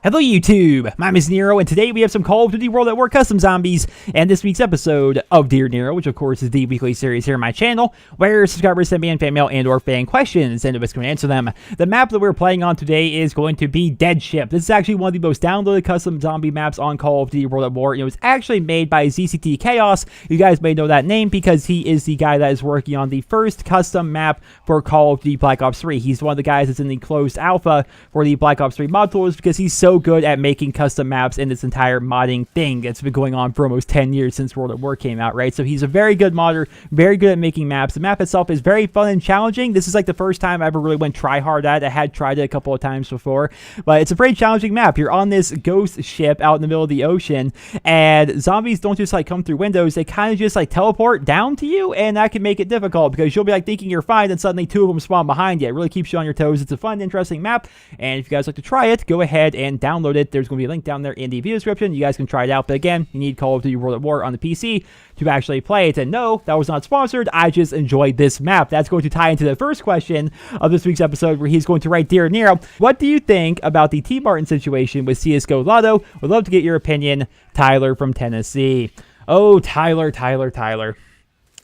Hello YouTube, my name is Nero, and today we have some Call of Duty World at War custom zombies, and this week's episode of Dear Nero, which of course is the weekly series here on my channel, where subscribers send me in fan mail and or fan questions, and nobody's going to answer them. The map that we're playing on today is going to be Dead Ship. This is actually one of the most downloaded custom zombie maps on Call of Duty World at War, and it was actually made by ZCT Chaos. You guys may know that name because he is the guy that is working on the first custom map for Call of Duty Black Ops 3. He's one of the guys that's in the closed alpha for the Black Ops 3 mod tools because he's so good at making custom maps in this entire modding thing that's been going on for almost 10 years since World at War came out, right? So he's a very good modder, very good at making maps. The map itself is very fun and challenging. This is like the first time I ever really went try hard at it. I had tried it a couple of times before, but it's a very challenging map. You're on this ghost ship out in the middle of the ocean, and zombies don't just like come through windows. They kind of just like teleport down to you, and that can make it difficult because you'll be like thinking you're fine, and suddenly two of them spawn behind you. It really keeps you on your toes. It's a fun, interesting map, and if you guys like to try it, go ahead and download it. There's going to be a link down there in the video description. You guys can try it out, but again, you need Call of Duty World at War on the PC to actually play it. And no, that was not sponsored. I just enjoyed this map. That's going to tie into the first question of this week's episode, where he's going to write, Dear Nero, what do you think about the TmarTn situation with CSGO Lotto? Would love to get your opinion. Tyler from Tennessee. Oh, Tyler.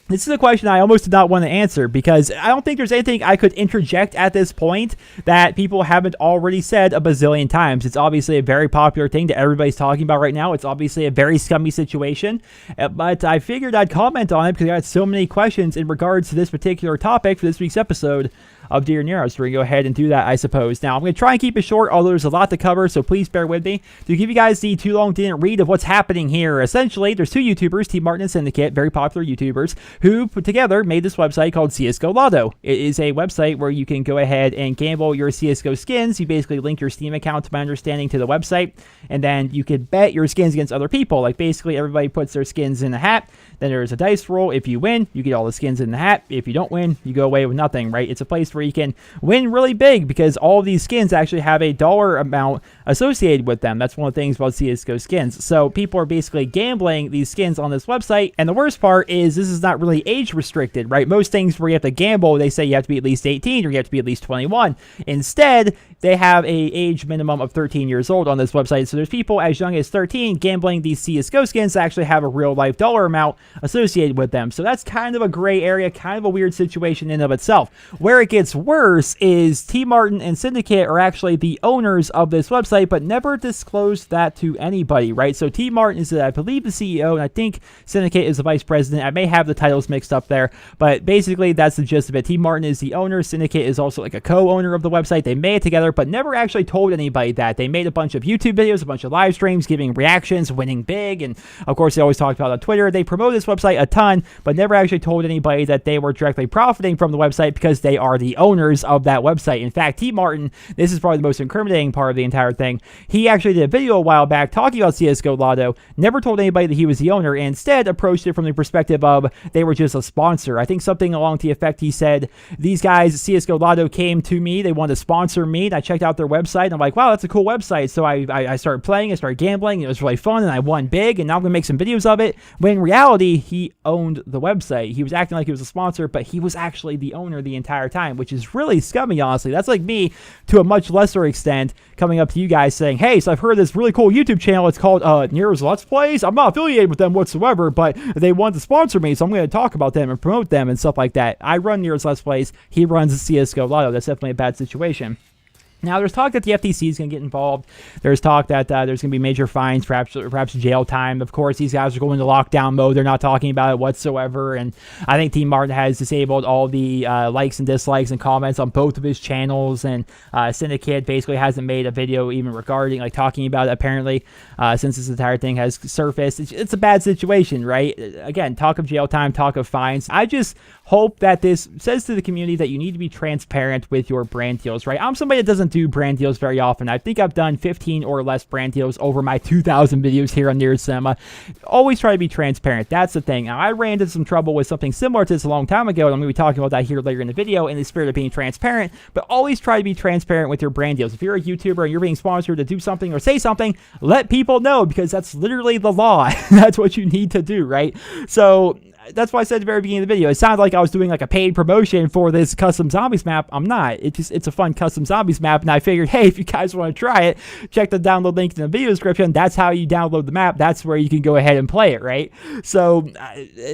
This is a question I almost did not want to answer because I don't think there's anything I could interject at this point that people haven't already said a bazillion times. It's obviously a very popular thing that everybody's talking about right now. It's obviously a very scummy situation, but I figured I'd comment on it because I got so many questions in regards to this particular topic for this week's episode of Dear Nero. So we're going to go ahead and do that, I suppose. Now, I'm going to try and keep it short, although there's a lot to cover, so please bear with me. To give you guys the too long didn't read of what's happening here, essentially, there's two YouTubers, TmarTnSyndicate, very popular YouTubers, who put together made this website called CSGO Lotto. It is a website where you can go ahead and gamble your CSGO skins. You basically link your Steam account, to my understanding, to the website, and then you can bet your skins against other people. Like, basically, everybody puts their skins in a hat. Then there's a dice roll. If you win, you get all the skins in the hat. If you don't win, you go away with nothing, right? It's a place where you can win really big because all of these skins actually have a dollar amount associated with them. That's one of the things about CSGO skins. So people are basically gambling these skins on this website. And the worst part is this is not really age restricted, right? Most things where you have to gamble, they say you have to be at least 18 or you have to be at least 21. Instead, they have a age minimum of 13 years old on this website. So there's people as young as 13 gambling these CSGO skins that actually have a real life dollar amount associated with them. So that's kind of a gray area, kind of a weird situation in and of itself. Where it gets worse is TmarTn and Syndicate are actually the owners of this website, but never disclosed that to anybody, right? So TmarTn is, I believe, the CEO, and I think Syndicate is the vice president. I may have the titles mixed up there, but basically that's the gist of it. TmarTn is the owner. Syndicate is also like a co-owner of the website. They made it together, but never actually told anybody that. They made a bunch of YouTube videos, a bunch of live streams, giving reactions, winning big, and of course they always talked about it on Twitter. They promoted this website a ton, but never actually told anybody that they were directly profiting from the website because they are the owners of that website. In fact, TmarTn, this is probably the most incriminating part of the entire thing. He actually did a video a while back talking about CSGO Lotto, never told anybody that he was the owner, and instead approached it from the perspective of they were just a sponsor. I think something along the effect he said, these guys, CSGO Lotto, came to me, they wanted to sponsor me, and I checked out their website, and I'm like, wow, that's a cool website. So I started playing, I started gambling, it was really fun, and I won big, and now I'm going to make some videos of it. When in reality, he owned the website. He was acting like he was a sponsor, but he was actually the owner the entire time, which is really scummy, honestly. That's like me, to a much lesser extent, coming up to you guys saying, hey, so I've heard this really cool YouTube channel. It's called Nero's Let's Plays. I'm not affiliated with them whatsoever, but they want to sponsor me, so I'm going to talk about them and promote them and stuff like that. I run Nero's Let's Plays. He runs CSGO Lotto. That's definitely a bad situation. Now, there's talk that the FTC is going to get involved. There's talk that there's going to be major fines, perhaps jail time. Of course, these guys are going into lockdown mode. They're not talking about it whatsoever. And I think TmarTn has disabled all the likes and dislikes and comments on both of his channels. And Syndicate basically hasn't made a video even regarding, like, talking about it, apparently, since this entire thing has surfaced. It's a bad situation, right? Again, talk of jail time, talk of fines. I just hope that this says to the community that you need to be transparent with your brand deals, right? I'm somebody that doesn't do brand deals very often. I think I've done 15 or less brand deals over my 2,000 videos here on NerosCinema. Always try to be transparent. That's the thing. Now, I ran into some trouble with something similar to this a long time ago, and I'm going to be talking about that here later in the video in the spirit of being transparent, but always try to be transparent with your brand deals. If you're a YouTuber and you're being sponsored to do something or say something, let people know, because that's literally the law. That's what you need to do, right? So that's why I said at the very beginning of the video, it sounded like I was doing like a paid promotion for this custom zombies map. I'm not. It's a fun custom zombies map, and I figured, hey, if you guys want to try it, check the download link in the video description. That's how you download the map. That's where you can go ahead and play it, right? So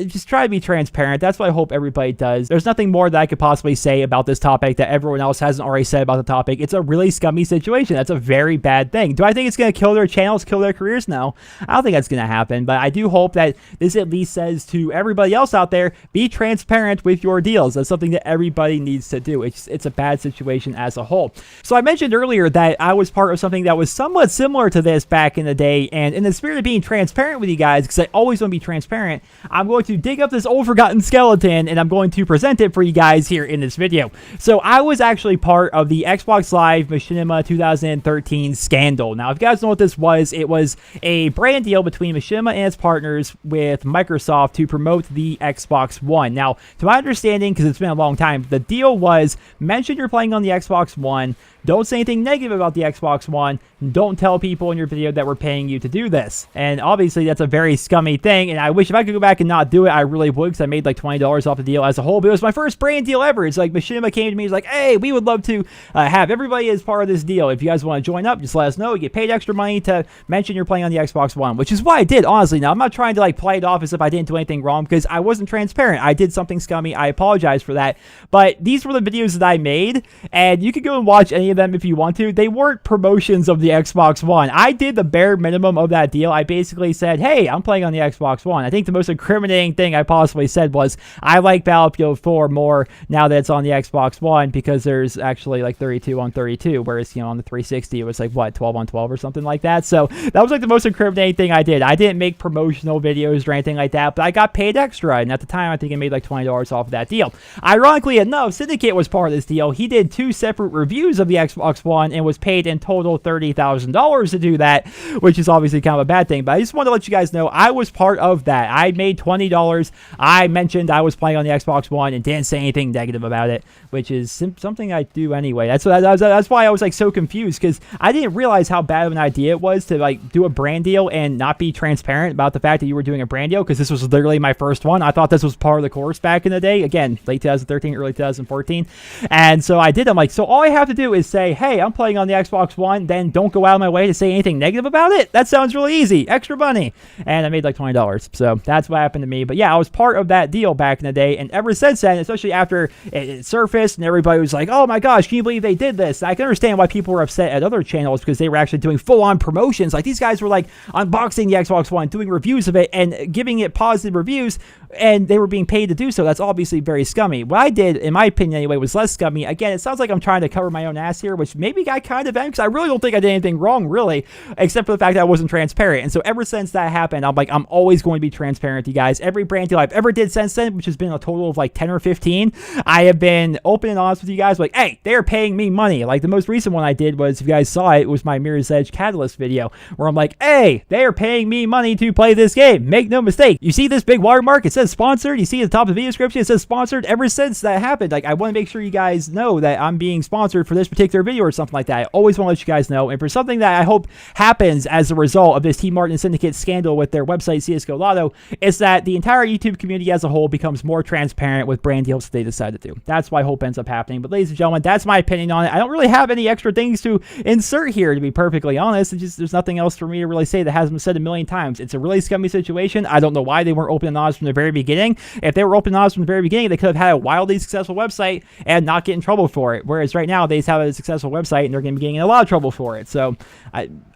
just try to be transparent. That's what I hope everybody does. There's nothing more that I could possibly say about this topic that everyone else hasn't already said about the topic. It's a really scummy situation. That's a very bad thing. Do I think it's going to kill their channels, kill their careers? No, I don't think that's going to happen, but I do hope that this at least says to everybody else out there, be transparent with your deals. That's something that everybody needs to do. It's a bad situation as a whole. So I mentioned earlier that I was part of something that was somewhat similar to this back in the day, and in the spirit of being transparent with you guys, because I always want to be transparent, I'm going to dig up this old forgotten skeleton and I'm going to present it for you guys here in this video. So I was actually part of the Xbox Live Machinima 2013 scandal. Now, if you guys know what this was, it was a brand deal between Machinima and its partners with Microsoft to promote the Xbox One. Now, to my understanding, because it's been a long time, the deal was mention you're playing on the Xbox One, don't say anything negative about the Xbox One, don't tell people in your video that we're paying you to do this. And obviously that's a very scummy thing, and I wish if I could go back and not do it, I really would, because I made like $20 off the deal as a whole, but it was my first brand deal ever. It's like Machinima came to me, he's like, hey, we would love to have everybody as part of this deal. If you guys want to join up, just let us know. You get paid extra money to mention you're playing on the Xbox One, which is what I did, honestly. Now, I'm not trying to like play it off as if I didn't do anything wrong, because I wasn't transparent. I did something scummy. I apologize for that, but these were the videos that I made, and you can go and watch any of them if you want to. They weren't promotions of the Xbox One. I did the bare minimum of that deal. I basically said, hey, I'm playing on the Xbox One. I think the most incriminating thing I possibly said was, I like Battlefield 4 more now that it's on the Xbox One, because there's actually like 32 on 32, whereas, on the 360 it was like, what, 12 on 12 or something like that. So that was like the most incriminating thing I did. I didn't make promotional videos or anything like that, but I got paid extra, and at the time I think I made like $20 off of that deal. Ironically enough, Syndicate was part of this deal. He did 2 separate reviews of the Xbox One and was paid in total $30,000 to do that, which is obviously kind of a bad thing, but I just wanted to let you guys know I was part of that. I made $20. I mentioned I was playing on the Xbox One and didn't say anything negative about it, which is something I do anyway. That's why I was like so confused, because I didn't realize how bad of an idea it was to like do a brand deal and not be transparent about the fact that you were doing a brand deal, because this was literally my first one. I thought this was part of the course back in the day, again, late 2013, early 2014, and so I did. I'm like, so all I have to do is say, hey, I'm playing on the Xbox One, then don't go out of my way to say anything negative about it. That sounds really easy. Extra money. And I made like $20. So that's what happened to me. But yeah, I was part of that deal back in the day, and ever since then, especially after it surfaced and everybody was like, oh my gosh, can you believe they did this? I can understand why people were upset at other channels, because they were actually doing full-on promotions. Like, these guys were like unboxing the Xbox One, doing reviews of it and giving it positive reviews, and they were being paid to do so. That's obviously very scummy. What I did, in my opinion anyway, was less scummy. Again, it sounds like I'm trying to cover my own ass here, which maybe I kind of am, because I really don't think I did anything wrong, really, except for the fact that I wasn't transparent. And so ever since that happened, I'm like, I'm always going to be transparent with you guys. Every brand deal I've ever did since then, which has been a total of like 10 or 15, I have been open and honest with you guys, like, hey, they're paying me money. Like, the most recent one I did was, if you guys saw it, it was my Mirror's Edge Catalyst video, where I'm like, hey, they are paying me money to play this game. Make no mistake. You see this big watermark? It says sponsored. You see at the top of the video description, it says sponsored. Ever since that happened, like, I want to make sure you guys know that I'm being sponsored for this particular video or something like that. I always want to let you guys know, and for something that I hope happens as a result of this TmarTnSyndicate scandal with their website CSGO Lotto, is that the entire YouTube community as a whole becomes more transparent with brand deals that they decide to do. That's what I hope ends up happening. But ladies and gentlemen, that's my opinion on it. I don't really have any extra things to insert here, to be perfectly honest. It's just, there's nothing else for me to really say that hasn't been said a million times. It's a really scummy situation. I don't know why they weren't open and honest from the very beginning. If they were open and honest from the very beginning, they could have had a wildly successful website and not get in trouble for it. Whereas right now, they just have a successful website and they're going to be getting in a lot of trouble for it. So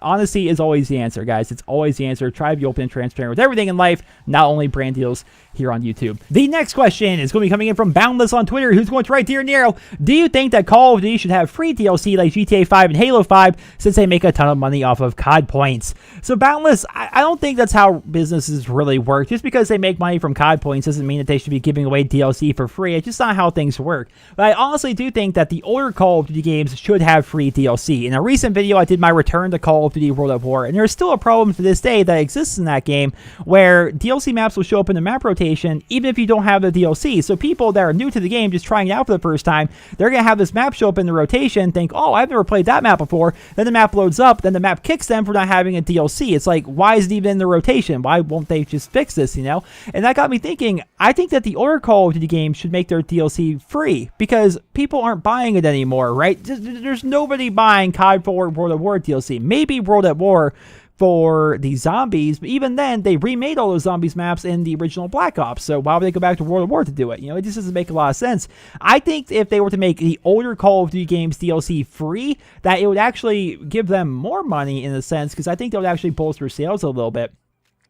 honesty is always the answer, guys. It's always the answer. Try to be open and transparent with everything in life, not only brand deals here on YouTube. The next question is going to be coming in from Boundless on Twitter, who's going to write, Dear Nero, do you think that Call of Duty should have free DLC like GTA 5 and Halo 5, since they make a ton of money off of COD points? So Boundless, I don't think that's how businesses really work. Just because they make money from COD points doesn't mean that they should be giving away DLC for free. It's just not how things work. But I honestly do think that the older Call of Duty games games should have free DLC. In a recent video, I did my return to Call of Duty World at War, and there's still a problem to this day that exists in that game where DLC maps will show up in the map rotation even if you don't have the DLC. So people that are new to the game, just trying it out for the first time, they're going to have this map show up in the rotation, think, oh, I've never played that map before. Then the map loads up, then the map kicks them for not having a DLC. It's like, why is it even in the rotation? Why won't they just fix this, you know? And that got me thinking, I think that the older Call of Duty games should make their DLC free because people aren't buying it anymore, right? There's nobody buying COD 4 World at War DLC. Maybe World at War for the zombies, but even then, they remade all those zombies maps in the original Black Ops, so why would they go back to World at War to do it? You know, it just doesn't make a lot of sense. I think if they were to make the older Call of Duty games DLC free, that it would actually give them more money in a sense, because I think that would actually bolster sales a little bit.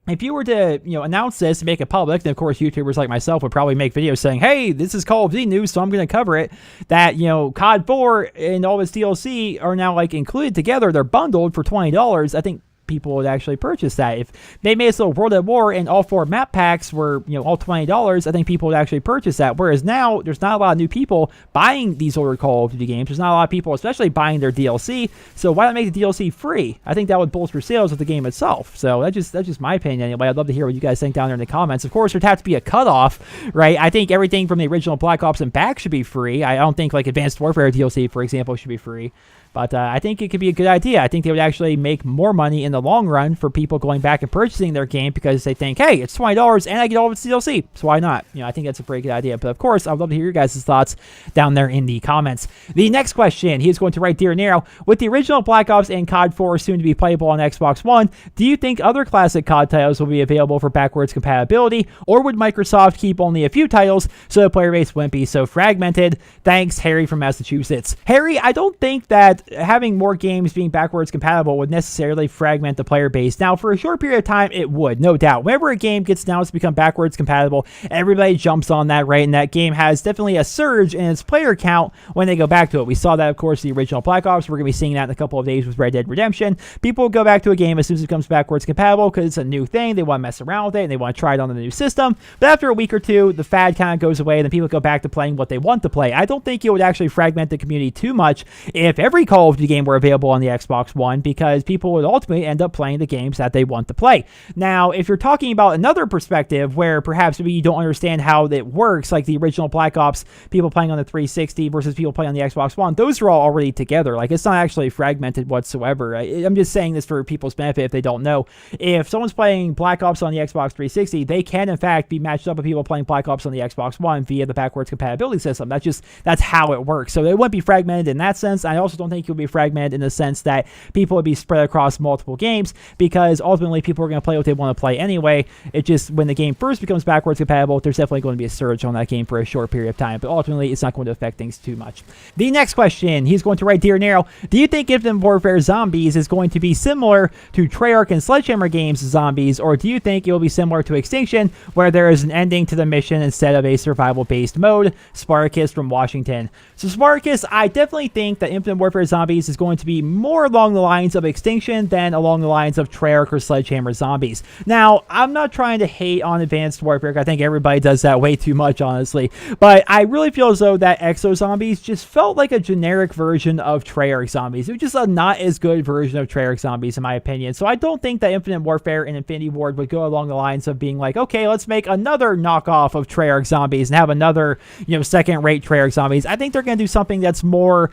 If you were to, you know, announce this and make it public, then of course YouTubers like myself would probably make videos saying, hey, this is Call of Duty news, so I'm going to cover it, that, you know, COD 4 and all its DLC are now, like, included together. They're bundled for $20. I think people would actually purchase that. If they made it so World at War and all 4 map packs were, you know, all $20, I think people would actually purchase that. Whereas now, there's not a lot of new people buying these older Call of Duty games. There's not a lot of people, especially buying their DLC. So why not make the DLC free? I think that would bolster sales of the game itself. So that's just my opinion anyway. I'd love to hear what you guys think down there in the comments. Of course, there'd have to be a cutoff, right? I think everything from the original Black Ops and back should be free. I don't think, like, Advanced Warfare DLC, for example, should be free. But I think it could be a good idea. I think they would actually make more money in the long run for people going back and purchasing their game because they think, hey, it's $20 and I get all of its DLC, so why not? You know, I think that's a pretty good idea. But of course, I'd love to hear your guys' thoughts down there in the comments. The next question, he is going to write, Dear Nero, with the original Black Ops and COD 4 soon to be playable on Xbox One, do you think other classic COD titles will be available for backwards compatibility, or would Microsoft keep only a few titles so the player base wouldn't be so fragmented? Thanks, Harry from Massachusetts. Harry, I don't think that having more games being backwards compatible would necessarily fragment the player base. Now, for a short period of time, it would, no doubt. Whenever a game gets announced to become backwards compatible, everybody jumps on that, right? And that game has definitely a surge in its player count when they go back to it. We saw that, of course, the original Black Ops. We're going to be seeing that in a couple of days with Red Dead Redemption. People will go back to a game as soon as it becomes backwards compatible because it's a new thing. They want to mess around with it and they want to try it on the new system. But after a week or two, the fad kind of goes away and then people go back to playing what they want to play. I don't think it would actually fragment the community too much if every Call of Duty game were available on the Xbox One, because people would ultimately end up playing the games that they want to play. Now, if you're talking about another perspective where perhaps maybe you don't understand how it works, like the original Black Ops, people playing on the 360 versus people playing on the Xbox One, those are all already together. Like, it's not actually fragmented whatsoever. I'm just saying this for people's benefit if they don't know. If someone's playing Black Ops on the Xbox 360, they can in fact be matched up with people playing Black Ops on the Xbox One via the backwards compatibility system. That's how it works. So it wouldn't be fragmented in that sense. I also don't think it would be fragmented in the sense that people would be spread across multiple games, because ultimately people are going to play what they want to play anyway. It just, when the game first becomes backwards compatible, there's definitely going to be a surge on that game for a short period of time, but ultimately it's not going to affect things too much. The next question, he's going to write, Dear Nero, do you think Infinite Warfare Zombies is going to be similar to Treyarch and Sledgehammer Games Zombies, or do you think it will be similar to Extinction, where there is an ending to the mission instead of a survival-based mode? Spartacus from Washington. So Spartacus, I definitely think that Infinite Warfare Zombies is going to be more along the lines of Extinction than along the lines of Treyarch or Sledgehammer Zombies. Now, I'm not trying to hate on Advanced Warfare. I think everybody does that way too much, honestly. But I really feel as though that Exo Zombies just felt like a generic version of Treyarch Zombies. It was just a not as good version of Treyarch Zombies, in my opinion. So I don't think that Infinite Warfare and Infinity Ward would go along the lines of being like, okay, let's make another knockoff of Treyarch Zombies and have another, you know, second-rate Treyarch Zombies. I think they're going to do something that's more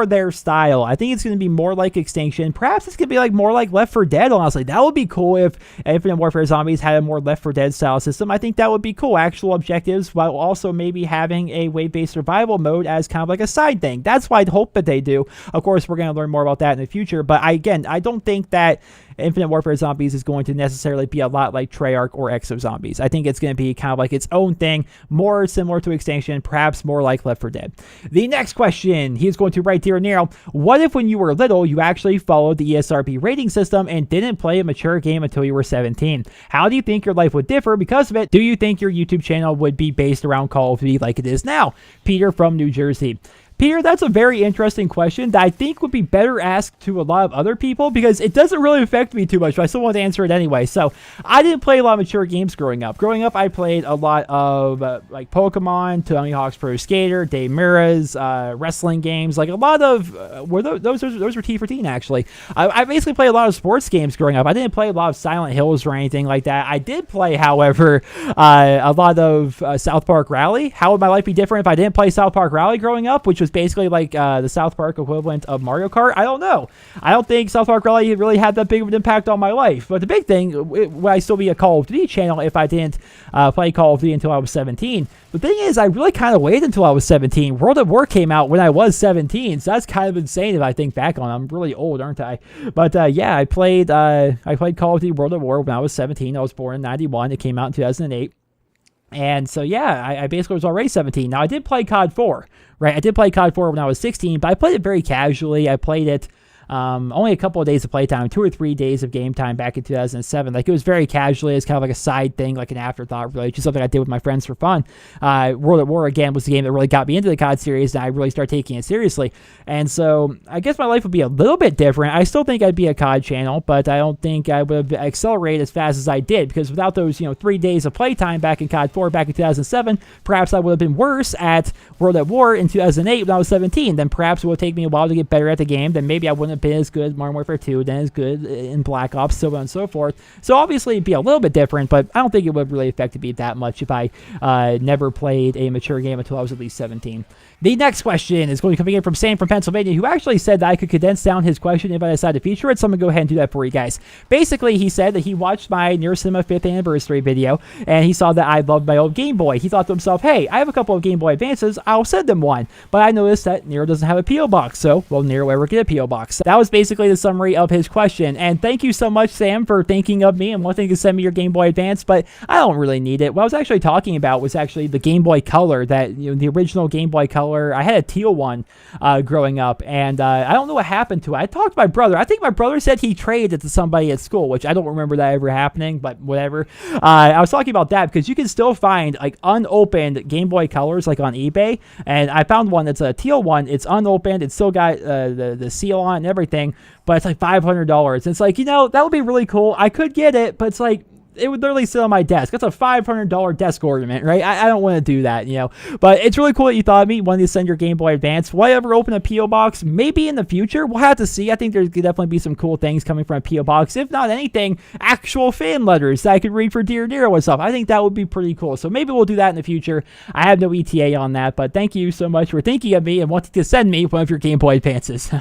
their style. I think it's going to be more like Extinction. Perhaps it's going to be like more like Left 4 Dead, honestly. That would be cool if Infinite Warfare Zombies had a more Left 4 Dead style system. I think that would be cool. Actual objectives, while also maybe having a wave-based survival mode as kind of like a side thing. That's what I'd hope that they do. Of course, we're going to learn more about that in the future, but I don't think that Infinite Warfare Zombies is going to necessarily be a lot like Treyarch or Exo Zombies. I think it's going to be kind of like its own thing, more similar to Extinction, perhaps more like Left 4 Dead. The next question, he's going to write, Dear Nero, what if when you were little, you actually followed the ESRB rating system and didn't play a mature game until you were 17? How do you think your life would differ because of it? Do you think your YouTube channel would be based around Call of Duty like it is now? Peter from New Jersey. Peter, that's a very interesting question that I think would be better asked to a lot of other people because it doesn't really affect me too much, but I still want to answer it anyway. So I didn't play a lot of mature games growing up. Growing up, I played a lot of like Pokemon, Tony Hawk's Pro Skater, Dave Mirra's wrestling games, like a lot of those were T for teen actually. I basically played a lot of sports games growing up. I didn't play a lot of Silent Hills or anything like that. I did play, however, a lot of South Park Rally. How would my life be different if I didn't play South Park Rally growing up, which was basically like the South Park equivalent of Mario Kart? I don't know. I don't think South Park Rally really had that big of an impact on my life. But the big thing, would I still be a Call of Duty channel if I didn't play Call of Duty until I was 17? The thing is, I really kind of waited until I was 17. World at War came out when I was 17, so that's kind of insane if I think back on it. I'm really old, aren't I? But yeah, I played Call of Duty World at War when I was 17. I was born in 91. It came out in 2008. And so, yeah, I basically was already 17. Now, I did play COD 4, right? I did play COD 4 when I was 16, but I played it very casually. I played it only a couple of days of playtime, 2 or 3 days of game time back in 2007. Like, it was very casually. It's kind of like a side thing, like an afterthought, really, just something I did with my friends for fun. World at War, again, was the game that really got me into the COD series, and I really started taking it seriously. And so, I guess my life would be a little bit different. I still think I'd be a COD channel, but I don't think I would have accelerated as fast as I did, because without those, 3 days of playtime back in COD 4, back in 2007, perhaps I would have been worse at World at War in 2008 when I was 17. Then perhaps it would take me a while to get better at the game. Then maybe I wouldn't have been as good in Modern Warfare 2, then as good in Black Ops, so on and so forth. So obviously it'd be a little bit different, but I don't think it would really affect me that much if I never played a mature game until I was at least 17. The next question is going to come in from Sam from Pennsylvania, who actually said that I could condense down his question if I decide to feature it, so I'm going to go ahead and do that for you guys. Basically, he said that he watched my NerosCinema 5th anniversary video, and he saw that I loved my old Game Boy. He thought to himself, hey, I have a couple of Game Boy Advances, I'll send them one. But I noticed that Nero doesn't have a P.O. box, so will Nero ever get a P.O. box? That was basically the summary of his question, and thank you so much, Sam, for thinking of me and wanting to send me your Game Boy Advance, but I don't really need it. What I was actually talking about was actually the Game Boy Color, that, the original Game Boy Color. I had a teal one growing up, and I don't know what happened to it. I talked to my brother. I think my brother said he traded it to somebody at school, which I don't remember that ever happening, but whatever. I was talking about that because you can still find like unopened Game Boy Colors like on eBay, and I found one that's a teal one. It's unopened. It's still got the seal on it and everything, but it's like $500. It's like, that would be really cool. I could get it, but it's like, it would literally sit on my desk. That's a $500 desk ornament, right? I don't want to do that, But it's really cool that you thought of me, wanting to send your Game Boy Advance. Will I ever open a P.O. box? Maybe in the future. We'll have to see. I think there could definitely be some cool things coming from a P.O. box. If not anything, actual fan letters that I could read for Dear Nero and stuff. I think that would be pretty cool. So maybe we'll do that in the future. I have no ETA on that, but thank you so much for thinking of me and wanting to send me one of your Game Boy Advances.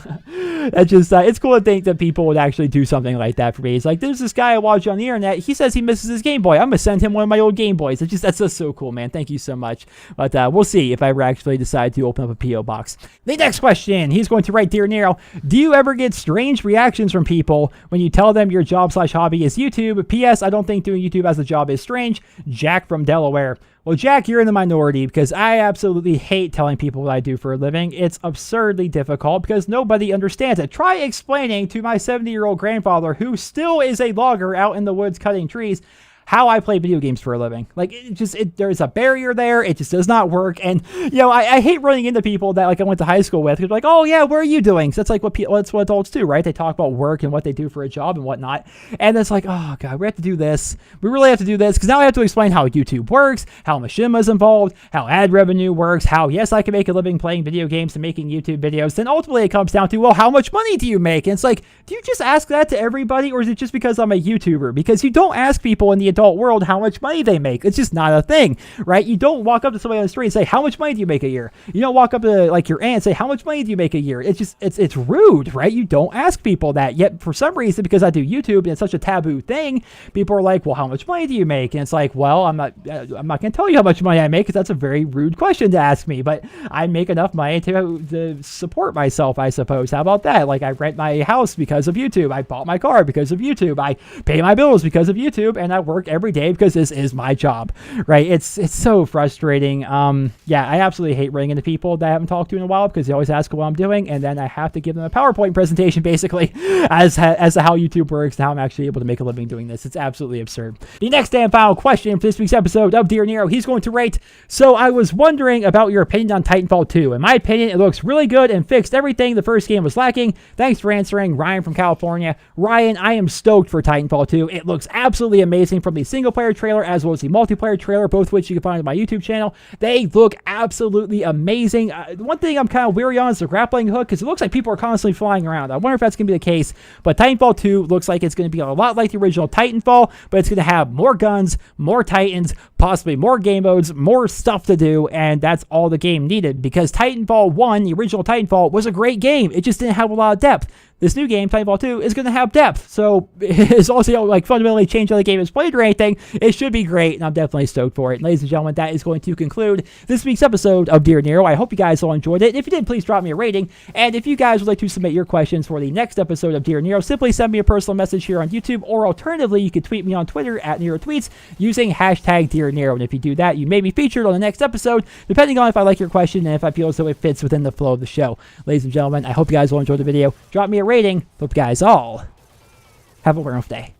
That's just, it's cool to think that people would actually do something like that for me. It's like, there's this guy I watch on the internet. He says he misses his Game Boy. I'm going to send him one of my old Game Boys. That's just so cool, man. Thank you so much. But we'll see if I ever actually decide to open up a P.O. box. The next question, he's going to write, Dear Nero, do you ever get strange reactions from people when you tell them your job/hobby is YouTube? P.S. I don't think doing YouTube as a job is strange. Jack from Delaware. Well, Jack, you're in the minority because I absolutely hate telling people what I do for a living. It's absurdly difficult because nobody understands it. Try explaining to my 70-year-old grandfather, who still is a logger out in the woods cutting trees, how I play video games for a living. Like, there's a barrier there. It just does not work. And, I hate running into people that, like, I went to high school with. They're like, oh, yeah, what are you doing? So that's like that's what adults do, right? They talk about work and what they do for a job and whatnot. And it's like, oh, God, we have to do this. We really have to do this because now I have to explain how YouTube works, how Machinima's involved, how ad revenue works, how, yes, I can make a living playing video games and making YouTube videos. Then ultimately it comes down to, well, how much money do you make? And it's like, do you just ask that to everybody, or is it just because I'm a YouTuber? Because you don't ask people in the adult world how much money they make. It's just not a thing, right? You don't walk up to somebody on the street and say, how much money do you make a year? You don't walk up to like your aunt and say, how much money do you make a year? It's just, it's rude, right? You don't ask people that. Yet for some reason, because I do YouTube and it's such a taboo thing, people are like, well, how much money do you make? And it's like, well, I'm not going to tell you how much money I make because that's a very rude question to ask me, but I make enough money to support myself, I suppose. How about that? Like, I rent my house because of YouTube. I bought my car because of YouTube. I pay my bills because of YouTube, and I work work every day because this is my job, right? It's so frustrating. Yeah, I absolutely hate running into people that I haven't talked to in a while because they always ask what I'm doing, and then I have to give them a PowerPoint presentation basically as to how YouTube works and how I'm actually able to make a living doing this. It's absolutely absurd. The next and final question for this week's episode of Dear Nero, he's going to rate, so I was wondering about your opinion on Titanfall 2. In my opinion, it looks really good and fixed everything the first game was lacking. Thanks for answering, Ryan from California. Ryan, I am stoked for Titanfall 2. It looks absolutely amazing from the single player trailer as well as the multiplayer trailer, both which you can find on my YouTube channel. They look absolutely amazing. One thing I'm kind of weary on is the grappling hook because it looks like people are constantly flying around. I wonder if that's going to be the case, but Titanfall 2 looks like it's going to be a lot like the original Titanfall, but it's going to have more guns, more Titans, possibly more game modes, more stuff to do, and that's all the game needed because Titanfall 1, the original Titanfall, was a great game. It just didn't have a lot of depth. This new game, Titanfall 2, is going to have depth, so it's also like fundamentally change how the game is played or anything. It should be great, and I'm definitely stoked for it. And ladies and gentlemen, that is going to conclude this week's episode of Dear Nero. I hope you guys all enjoyed it. If you did, please drop me a rating. And if you guys would like to submit your questions for the next episode of Dear Nero, simply send me a personal message here on YouTube, or alternatively, you can tweet me on Twitter at NeroTweets using hashtag Dear Nero. And if you do that, you may be featured on the next episode, depending on if I like your question and if I feel as though it fits within the flow of the show. Ladies and gentlemen, I hope you guys all enjoyed the video. Drop me a rating. Hope you guys all have a wonderful day.